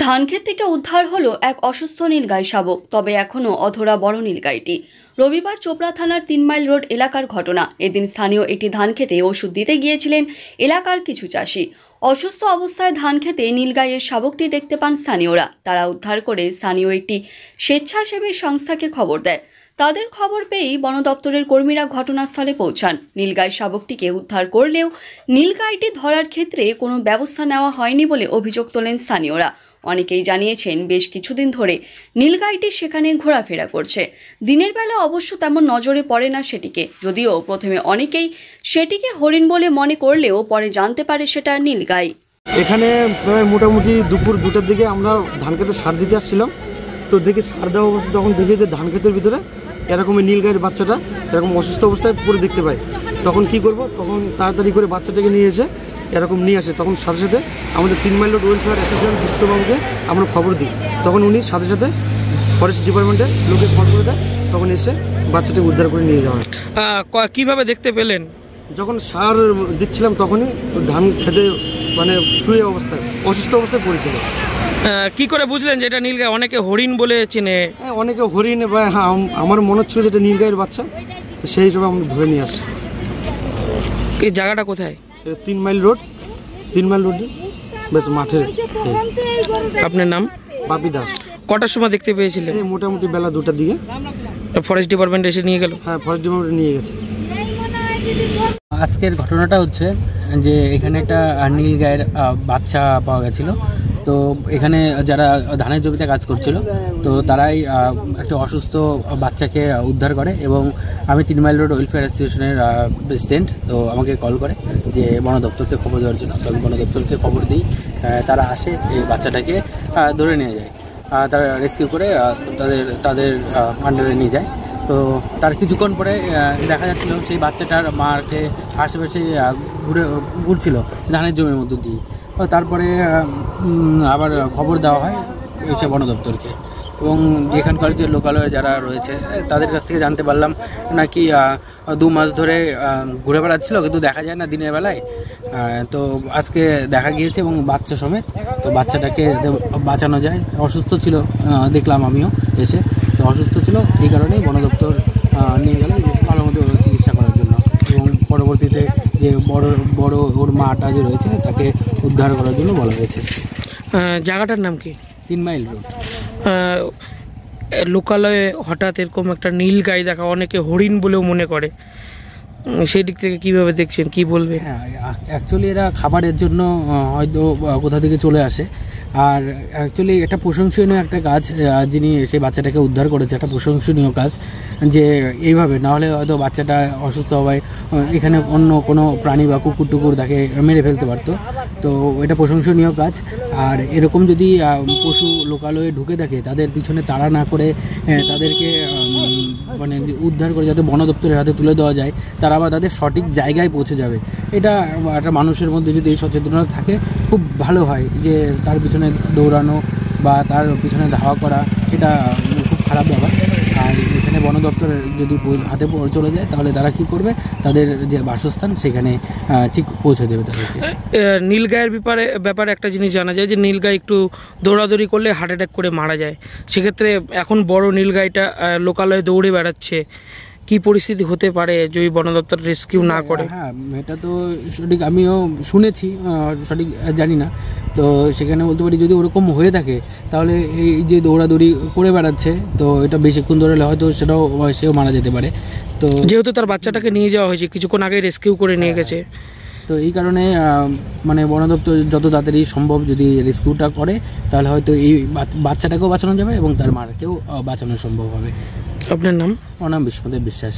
ধানক্ষেত থেকে উদ্ধার হলো এক অসুস্থ নীলগাই শাবক। তবে এখনও অধরা বড় নীলগাইটি। রবিবার চোপড়া থানার 3 মাইল রোড এলাকার ঘটনা। এদিন স্থানীয় একটি ধানক্ষেতে ওষুধ দিতে গিয়েছিলেন এলাকার কিছু চাষি। অসুস্থ অবস্থায় ধানক্ষেতে নীলগাইয়ের শাবকটি দেখতে পান স্থানীয়রা। তারা উদ্ধার করে স্থানীয় একটি স্বেচ্ছাসেবী সংস্থাকে খবর দেয়। তাদের খবর পেয়েই বন দপ্তরের কর্মীরা ঘটনাস্থলে পৌঁছান। নীলগাই শাবকটিকে উদ্ধার করলেও নীলগাইটি ধরার ক্ষেত্রে কোনো ব্যবস্থা নেওয়া হয়নি বলে অভিযোগ তোলেন স্থানীয়রা। অনেকেই জানিয়েছেন বেশ কিছুদিন ধরে নীলগাইটি সেখানে ঘোরাফেরা করছে। দিনের বেলা অবশ্য তেমন নজরে পড়ে না সেটিকে, যদিও প্রথমে অনেকেই সেটিকে হরিণ বলে মনে করলেও পরে জানতে পারে সেটা নীলগাই। এখানে প্রায় মোটামুটি দুপুর 2টার দিকে আমরা ধান খেতে সার দিতে আসছিলাম। তো দেখে সার দেওয়া অবস্থা যখন দেখে যে ধান খেতের ভিতরে এরকম নীলগাইয়ের বাচ্চাটা এরকম অসুস্থ অবস্থায় পড়ে দেখতে পাই, তখন কি করব, তখন তাড়াতাড়ি করে বাচ্চাটাকে নিয়ে এসে এরকম নিয়ে আসে। তখন সাথে সাথে আমাদের 3 মাইল রোড ওয়েলফেয়ার অ্যাসোসিয়েশন বিশ্ববাবুকে আমরা খবর দিই। তখন উনি সাথে সাথে ফরেস্ট ডিপার্টমেন্টের লোকে ফোন করে দেয়। তখন এসে বাচ্চাটাকে উদ্ধার করে নিয়ে যাওয়া হয়। কীভাবে দেখতে পেলেন? যখন সার দিচ্ছিলাম তখনই ধান খেতে মানে শুয়ে অবস্থায় অসুস্থ অবস্থায় পড়েছিল। কি করে বুঝলেন যে এটা নীলগাই? অনেকে হরিণ বলে চেনে। অনেকে হরিণ বা আমার মনে হচ্ছিল যে এটা নীলগাইয়ের বাচ্চা, তো সেই হিসেবে আমরা ধরে নিয়ে আসি। এই জায়গাটা কোথায়? 3 মাইল রোড, 3 মাইল রোড বেশ মাঠে। আপনার নাম? বাপি দাস। কটার সময় দেখতে পেয়েছিলেন? মোটামুটি বেলা 2টার দিকে। ফরেস্ট ডিপার্টমেন্ট এসে নিয়ে গেল? হ্যাঁ, ফরেস্ট ডিপার্টমেন্ট নিয়ে গেছে। আজকের ঘটনাটা হচ্ছে যে এখানে একটা নীলগাইয়ের বাচ্চা পাওয়া গেছিলো। তো এখানে যারা ধানের জমিতে কাজ করছিল, তো তারাই একটা অসুস্থ বাচ্চাকে উদ্ধার করে এবং আমি 3 মাইল রোড ওয়েলফেয়ার অ্যাসোসিয়েশনের প্রেসিডেন্ট। তো আমাকে কল করে যে বন দপ্তরকে খবর দেওয়ার জন্য। তো আমি বন দপ্তরকে খবর দিই। তারা আসে, এই বাচ্চাটাকে ধরে নিয়ে যায়। তারা রেস্কিউ করে তাদের আন্ডারে নিয়ে যায়। তো তার কিছুক্ষণ পরে দেখা যাচ্ছিল সেই বাচ্চাটার মাকে আশেপাশে ঘুরছিল ধানের জমির মধ্যে দিয়ে। তারপরে আবার খবর দেওয়া হয় এসে বন দপ্তরকে, এবং এখানকার যে লোকালয়ে যারা রয়েছে তাদের কাছ থেকে জানতে পারলাম নাকি 2 মাস ধরে ঘুরে বেড়াচ্ছিল, কিন্তু দেখা যায় না দিনের বেলায়। তো আজকে দেখা গিয়েছে এবং বাচ্চা সমেত। তো বাচ্চাটাকে বাঁচানো যায়। অসুস্থ ছিল দেখলাম আমিও এসে, তো অসুস্থ ছিল এই কারণেই বন দপ্তর নিয়ে গেলে ভালো মতো চিকিৎসা করার জন্য, এবং পরবর্তীতে যে বড় ওর মাটা যে রয়েছে তাকে উদ্ধার করার জন্য বলা হয়েছে। জায়গাটার নাম কি? 3 মাইল রোড। লোকালয়ে হঠাৎ এরকম একটা নীলগাই দেখা অনেকে হরিণ বলেও মনে করে, সেই দিক থেকে কিভাবে দেখছেন, কি বলবে? হ্যাঁ, অ্যাকচুয়ালি এরা খাবারের জন্য হয়তো কোথা থেকে চলে আসে। আর অ্যাকচুয়ালি এটা প্রশংসনীয় একটা কাজ, যিনি সেই বাচ্চাটাকে উদ্ধার করেছে একটা প্রশংসনীয় কাজ, যে এইভাবে না হলে হয়তো বাচ্চাটা অসুস্থ হওয়ায় এখানে অন্য কোনো প্রাণী বা কুকুর টুকুর তাকে মেরে ফেলতে পারতো। তো এটা প্রশংসনীয় কাজ। আর এরকম যদি পশু লোকালয়ে ঢুকে থাকে, তাদের পিছনে তাড়া না করে তাদেরকে মানে উদ্ধার করে যাতে বন দপ্তরের হাতে তুলে দেওয়া যায়, তারা আবার তাদের সঠিক জায়গায় পৌঁছে যাবে। এটা একটা মানুষের মধ্যে যদি এই সচেতনতা থাকে খুব ভালো হয়। যে তার পিছনে দৌড়ানো বা তার পিছনে ধাওয়া করা এটা খুব খারাপ ব্যাপার। আর এখানে বন দপ্তরের যদি হাতে চলে যায় তাহলে তারা কি করবে, তাদের যে বাসস্থান সেখানে ঠিক পৌঁছে দেবে তাদেরকে। নীলগাইয়ের ব্যাপারে একটা জিনিস জানা যায় যে নীলগাই একটু দৌড়াদৌড়ি করলে হার্ট অ্যাটাক করে মারা যায়। সেক্ষেত্রে এখন বড় নীলগাইটা লোকালয়ে দৌড়ে বেড়াচ্ছে, কি পরিস্থিতি হতে পারে যদি বন দপ্তর রেস্কিউ না করে? হ্যাঁ, এটা তো সঠিক আমিও শুনেছি, সঠিক জানি না। তো সেখানে বলতে পারি যদি ওরকম হয়ে থাকে তাহলে এই যে দৌড়াদৌড়ি করে বেড়াচ্ছে, তো এটা বেশিক্ষণ ধরে হয়তো সেও মারা যেতে পারে। তো যেহেতু তার বাচ্চাটাকে নিয়ে যাওয়া হয়েছে, কিছুক্ষণ আগে রেস্কিউ করে নিয়ে গেছে, তো এই কারণে মানে বন দপ্তর যত তাড়াতাড়ি সম্ভব যদি রেস্কিউটা করে তাহলে হয়তো এই বাচ্চাটাকেও বাঁচানো যাবে এবং তার মাকেও বাঁচানো সম্ভব হবে। আপনার নাম? আমার নাম বিষ্ণুদেব বিশ্বাস।